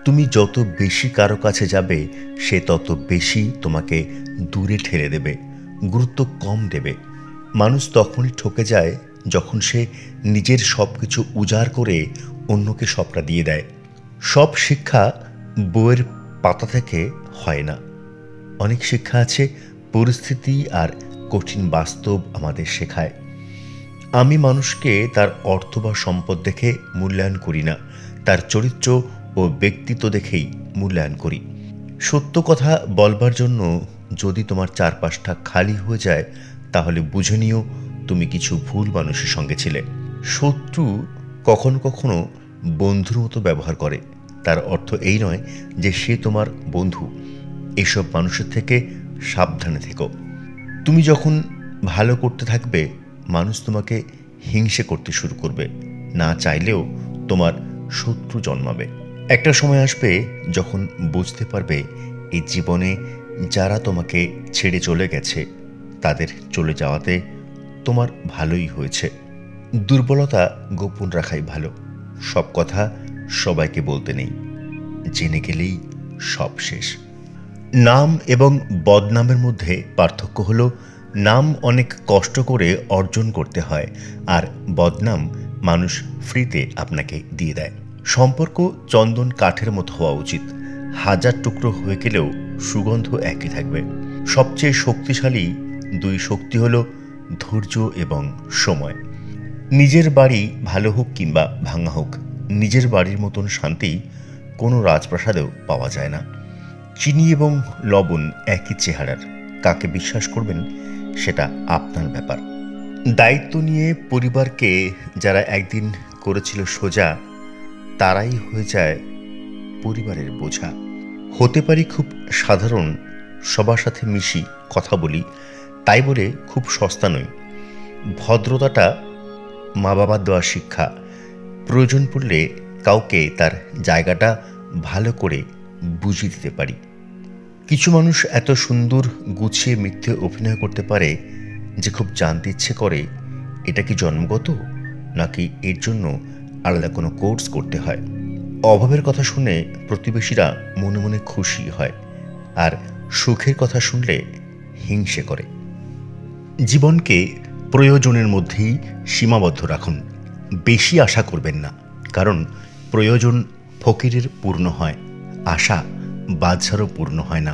তুমি যত বেশি কারো কাছে যাবে, সে তত বেশি তোমাকে দূরে ঠেলে দেবে, গুরুত্ব কম দেবে। মানুষ তখনই ঠকে যায় যখন সে নিজের সব কিছু উজাড় করে অন্যকে সবটা দিয়ে দেয়। সব শিক্ষা বইয়ের পাতা থেকে হয় না। অনেক শিক্ষা আছে পরিস্থিতি আর কঠিন বাস্তব আমাদের শেখায়। আমি মানুষকে তার অর্থ বা সম্পদ দেখে মূল্যায়ন করি না, তার চরিত্র ও ব্যক্তিত্ব দেখেই মূল্যায়ন করি। সত্য কথা বলবার জন্য যদি তোমার চারপাশটা খালি হয়ে যায়, তাহলে বুঝে নিও তুমি কিছু ভুল মানুষের সঙ্গে ছিলে। শত্রু কখনো কখনো বন্ধুর মতো ব্যবহার করে, তার অর্থ এই নয় যে সে তোমার বন্ধু। এসব মানুষের থেকে সাবধানে থেকো। তুমি যখন ভালো করতে থাকবে, মানুষ তোমাকে হিংসে করতে শুরু করবে, না চাইলেও তোমার শত্রু জন্মাবে। একটা সময় আসবে যখন বুঝতে পারবে এই জীবনে যারা তোমাকে ছেড়ে চলে গেছে, তাদের চলে যাওয়াতে তোমার ভালোই হয়েছে। দুর্বলতা গোপন রাখাই ভালো। সব কথা সবাইকে বলতে নেই, জেনে গেলেই সব শেষ। নাম এবং বদনামের মধ্যে পার্থক্য হলো, নাম অনেক কষ্ট করে অর্জন করতে হয়, আর বদনাম মানুষ ফ্রিতে আপনাকে দিয়ে দেয়। সম্পর্ক চন্দন কাঠের মতো হওয়া উচিত। হাজার টুকরো হয়ে গেলেও সুগন্ধ একই থাকবে। সবচেয়ে শক্তিশালী দুই শক্তি হলো ধৈর্য এবং সময়। নিজের বাড়ি ভালো হোক কিংবা ভাঙা হোক, নিজের বাড়ির মতন শান্তি কোনো রাজপ্রাসাদেও পাওয়া যায় না। চিনি এবং লবণ একই চেহারার, কাকে বিশ্বাস করবেন সেটা আপনার ব্যাপার। দায়িত্ব নিয়ে পরিবারকে যারা একদিন করেছিল সোজা, তারাই হয়ে যায় পরিবারের বোঝা। হতে পারি খুব সাধারণ, সবার সাথে মিশি, কথা বলি, তাই বলে খুব সস্তা নই। ভদ্রতাটা মা বাবার দেওয়া শিক্ষা। প্রয়োজন পড়লে কাউকে তার জায়গাটা ভালো করে বুঝিয়ে দিতে পারি। কিছু মানুষ এত সুন্দর গুছিয়ে মিথ্যে অভিনয় করতে পারে যে খুব জানতে ইচ্ছে করে এটা কি জন্মগত, নাকি এর জন্য আলাদা কোনো কোর্স করতে হয়। অভাবের কথা শুনে প্রতিবেশীরা মনে মনে খুশি হয়, আর সুখের কথা শুনলে হিংসে করে। জীবনকে প্রয়োজনের মধ্যেই সীমাবদ্ধ রাখুন। বেশি আশা করবেন না, কারণ প্রয়োজন ফকিরের পূর্ণ হয়, আশা বাদশারও পূর্ণ হয় না।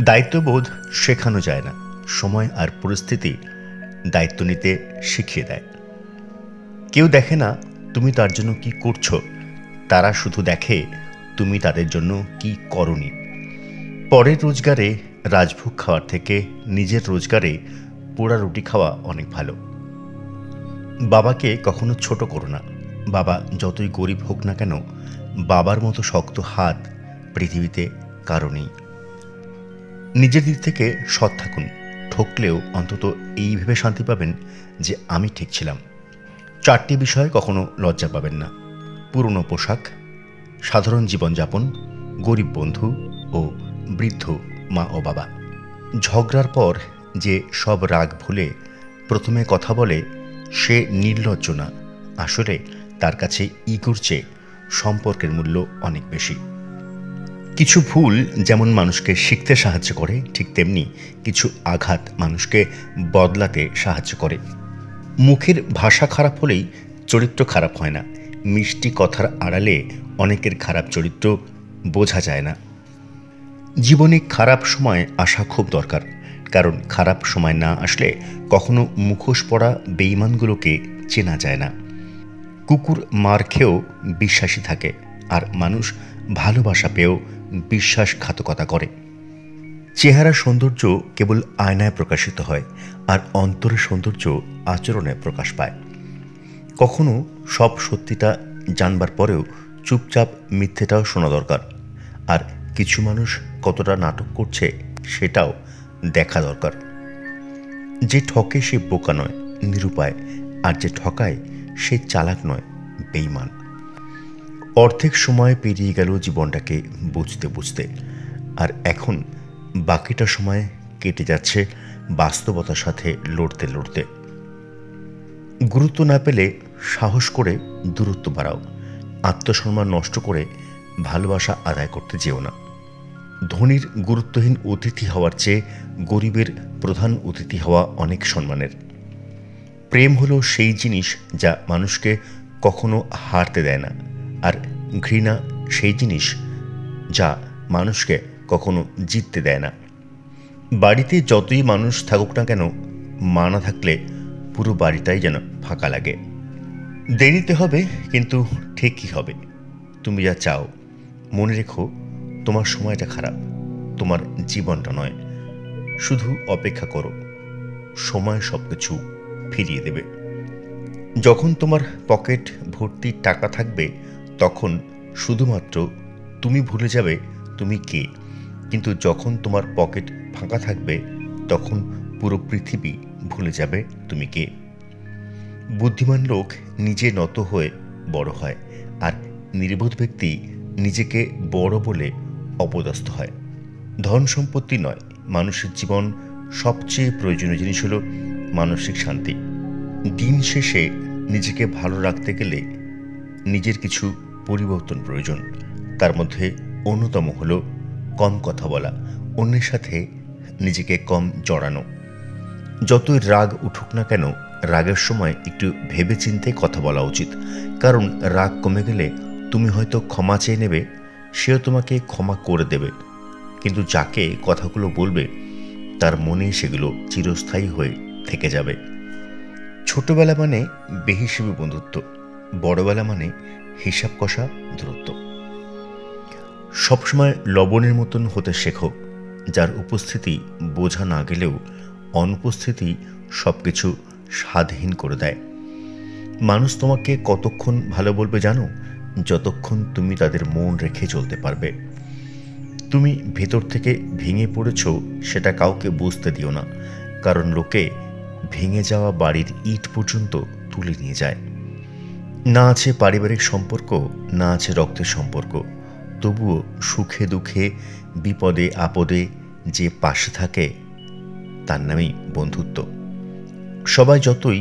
দায়িত্ববোধ শেখানো যায় না, সময় আর পরিস্থিতি দায়িত্ব নিতে শিখিয়ে দেয়। কেউ দেখে না তুমি তার জন্য কি করছো, তারা শুধু দেখে তুমি তাদের জন্য কি করনি। পরের রোজগারে রাজভোগ খাওয়ার থেকে নিজের রোজগারে পোড়া রুটি খাওয়া অনেক ভালো। বাবাকে কখনো ছোট করো না। বাবা যতই গরিব হোক না কেন, বাবার মতো শক্ত হাত পৃথিবীতে কারো নেই। নিজের দিক থেকে সৎ থাকুন। ঠকলেও অন্তত এই ভেবে শান্তি পাবেন যে আমি ঠিক ছিলাম। 4টি বিষয়ে কখনো লজ্জা পাবেন না: পুরনো পোশাক, সাধারণ জীবনযাপন, গরিব বন্ধু ও বৃদ্ধ মা ও বাবা। ঝগড়ার পর যে সব রাগ ভুলে প্রথমে কথা বলে, সে নির্লজ্জ না। আসলে তার কাছে ইগোর চেয়ে সম্পর্কের মূল্য অনেক বেশি। কিছু ভুল যেমন মানুষকে শিখতে সাহায্য করে, ঠিক তেমনি কিছু আঘাত মানুষকে বদলাতে সাহায্য করে। মুখের ভাষা খারাপ হলেই চরিত্র খারাপ হয় না। মিষ্টি কথার আড়ালে অনেকের খারাপ চরিত্র বোঝা যায় না। জীবনে খারাপ সময় আসা খুব দরকার, কারণ খারাপ সময় না আসলে কখনো মুখোশ পরা বেঈমানগুলোকে চেনা যায় না। কুকুর মার খেয়েও বিশ্বাসী থাকে, আর মানুষ ভালোবাসা পেয়েও বিশ্বাসঘাতকতা করে। চেহারা সৌন্দর্য কেবল আয়নায় প্রকাশিত হয়, আর অন্তরের সৌন্দর্য আচরণে প্রকাশ পায়। কখনো সব সত্যিটা জানবার পরেও চুপচাপ মিথ্যেটাও শোনা দরকার। আর কিছু মানুষ কতটা নাটক করছে সেটাও দেখা দরকার। যে ঠকে সে বোকা নয়, নিরুপায়, আর যে ঠকায় সে চালাক নয়, বেঈমান। অর্ধেক সময় পেরিয়ে গেল জীবনটাকে বুঝতে বুঝতে, আর এখন বাকিটা সময় কেটে যাচ্ছে বাস্তবতার সাথে লড়তে লড়তে। গুরুত্ব না পেলে সাহস করে দূরত্ব বাড়াও। আত্মসম্মান নষ্ট করে ভালোবাসা আদায় করতে যেও না। ধনীর গুরুত্বহীন অতিথি হওয়ার চেয়ে গরিবের প্রধান অতিথি হওয়া অনেক সম্মানের। প্রেম হলো সেই জিনিস যা মানুষকে কখনো হারতে দেয় না, আর ঘৃণা সেই জিনিস যা মানুষকে কখনো জিততে দেয় না। বাড়িতে যতই মানুষ থাকুক না কেন, মা না থাকলে পুরো বাড়িটাই যেন ফাঁকা লাগে। দেরিতে হবে কিন্তু ঠিকই হবে। তুমি যা চাও, মনে রেখো তোমার সময়টা খারাপ, তোমার জীবনটা নয়। শুধু অপেক্ষা করো, সময় সব কিছু ফিরিয়ে দেবে। যখন তোমার পকেট ভর্তি টাকা থাকবে, তখন শুধুমাত্র তুমি ভুলে যাবে তুমি কে। কিন্তু যখন তোমার পকেট ফাঁকা থাকবে, তখন পুরো পৃথিবী ভুলে যাবে তুমি কে। বুদ্ধিমান লোক নিজে নত হয়ে বড় হয়, আর নির্বোধ ব্যক্তি নিজেকে বড় বলে অপদস্থ হয়। ধন সম্পত্তি নয়, মানুষের জীবন সবচেয়ে প্রয়োজনীয় জিনিস হলো মানসিক শান্তি। দিন শেষে নিজেকে ভালো রাখতে গেলে নিজের কিছু পরিবর্তন প্রয়োজন। তার মধ্যে অন্যতম হলো কম কথা বলা, অন্যের সাথে নিজেকে কম জড়ানো। যতই রাগ উঠুক না কেন, রাগের সময় একটু ভেবেচিন্তে কথা বলা উচিত। কারণ রাগ কমে গেলে তুমি হয়তো ক্ষমা চেয়ে নেবে, সেও তোমাকে ক্ষমা করে দেবে। কিন্তু যাকে কথাগুলো বলবে তার মনে সেগুলো চিরস্থায়ী হয়ে থেকে যাবে। ছোটবেলা মানে বেহিসেবি বন্ধুত্ব, বড়বেলা মানে হিসাব কষা দূরত্ব। সবসময় লবণের মতন হতে শেখো, যার উপস্থিতি বোঝা না গেলেও অনুপস্থিতি সব কিছু স্বাদহীন করে দেয়। মানুষ তোমাকে কতক্ষণ ভালো বলবে জানো? যতক্ষণ তুমি তাদের মন রেখে চলতে পারবে। তুমি ভেতর থেকে ভেঙে পড়েছ সেটা কাউকে বুঝতে দিও না, কারণ লোকে ভেঙে যাওয়া বাড়ির ইট পর্যন্ত তুলে নিয়ে যায়। না আছে পারিবারিক সম্পর্ক, না আছে রক্তের সম্পর্ক, তবুও সুখে দুঃখে বিপদে আপদে যে পাশে থাকে তার নামেই বন্ধুত্ব। সবাই যতই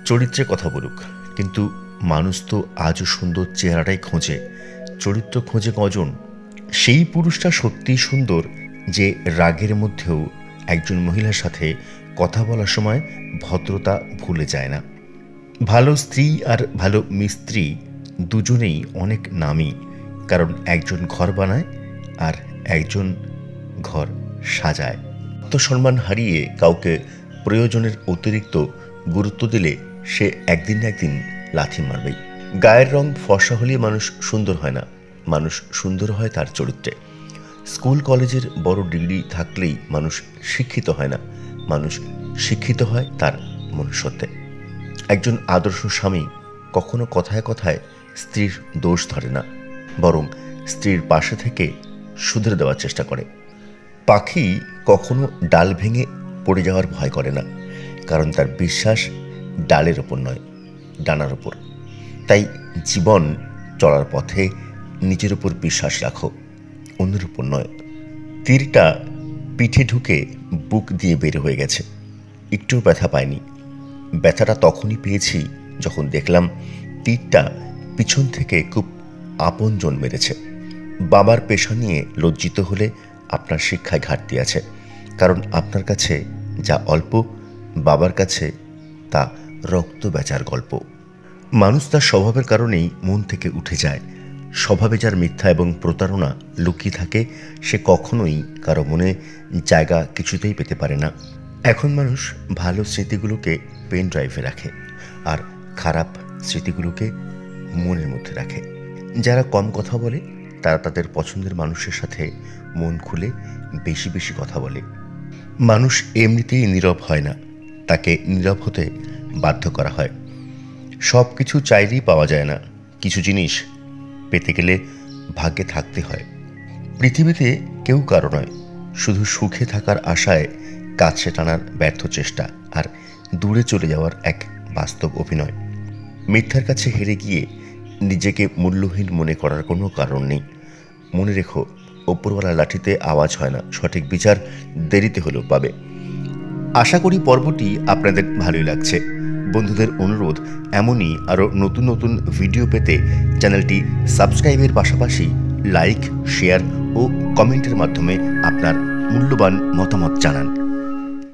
চরিত্রে কথা বলুক, কিন্তু মানুষ তো আজও সুন্দর চেহারাটাই খোঁজে, চরিত্র খোঁজে কজন? সেই পুরুষটা সত্যিই সুন্দর যে রাগের মধ্যেও একজন মহিলার সাথে কথা বলার সময় ভদ্রতা ভুলে যায় না। ভালো স্ত্রী আর ভালো মিস্ত্রি দুজনেই অনেক নামী, কারণ একজন ঘর বানায় আর একজন ঘর সাজায়। আত্মসম্মান হারিয়ে কাউকে প্রয়োজনের অতিরিক্ত গুরুত্ব দিলে সে একদিন না একদিন লাথি মারবেই। গায়ের রং ফর্সা হলে মানুষ সুন্দর হয় না, মানুষ সুন্দর হয় তার চরিত্রে। স্কুল কলেজের বড় ডিগ্রি থাকলেই মানুষ শিক্ষিত হয় না, মানুষ শিক্ষিত হয় তার মনুষ্যত্বে। একজন আদর্শ স্বামী কখনো কথায় কথায় স্ত্রীর দোষ ধরে না, বরং স্ত্রীর পাশে থেকে শুধরে দেওয়ার চেষ্টা করে। পাখি কখনো ডাল ভেঙে পড়ে যাওয়ার ভয় করে না, কারণ তার বিশ্বাস ডালের ওপর নয়, ডানার ওপর। তাই জীবন চলার পথে নিজের উপর বিশ্বাস রাখো, অন্যের উপর নয়। তীরটা পিঠে ঢুকে বুক দিয়ে বের হয়ে গেছে, একটুও ব্যথা পায়নি। ব্যথাটা তখনই পেয়েছি যখন দেখলাম তীরটা পিছন থেকে খুব আপনজন মেরেছে। বাবার পেশা নিয়ে লজ্জিত হলে আপনার শিক্ষায় ঘাটতি আছে, কারণ আপনার কাছে যা অল্প, বাবার কাছে তা রক্ত বেচার গল্প। মানুষ তার স্বভাবের কারণেই মন থেকে উঠে যায়। স্বভাবে যার মিথ্যা এবং প্রতারণা লুকিয়ে থাকে, সে কখনোই কারো মনে জায়গা কিছুতেই পেতে পারে না। এখন মানুষ ভালো স্মৃতিগুলোকে পেন ড্রাইভে রাখে, আর খারাপ স্মৃতিগুলোকে মনের মধ্যে রাখে। যারা কম কথা বলে তারা তাদের পছন্দের মানুষের সাথে মন খুলে বেশি বেশি কথা বলে। মানুষ এমনিতেই নীরব হয় না, তাকে নীরব হতে বাধ্য করা হয়। সব কিছু চাইলেই পাওয়া যায় না, কিছু জিনিস পেতে গেলে ভাগ্যে থাকতে হয়। পৃথিবীতে কেউ কারো নয়, শুধু সুখে থাকার আশায় কাছে টানার ব্যর্থ চেষ্টা আর দূরে চলে যাওয়ার এক বাস্তব অভিনয়। মিথ্যার কাছে হেরে গিয়ে নিজেকে মূল্যহীন মনে করার কোনো কারণ নেই। মনে রেখো, ওপরওয়ালা লাঠিতে আওয়াজ হয় না, সঠিক বিচার দেরিতে হলেও পাবে। আশা করি পর্বটি আপনাদের ভালোই লাগছে। বন্ধুদের অনুরোধ, এমনই আরও নতুন নতুন ভিডিও পেতে চ্যানেলটি সাবস্ক্রাইবের পাশাপাশি লাইক, শেয়ার ও কমেন্টের মাধ্যমে আপনার মূল্যবান মতামত জানান।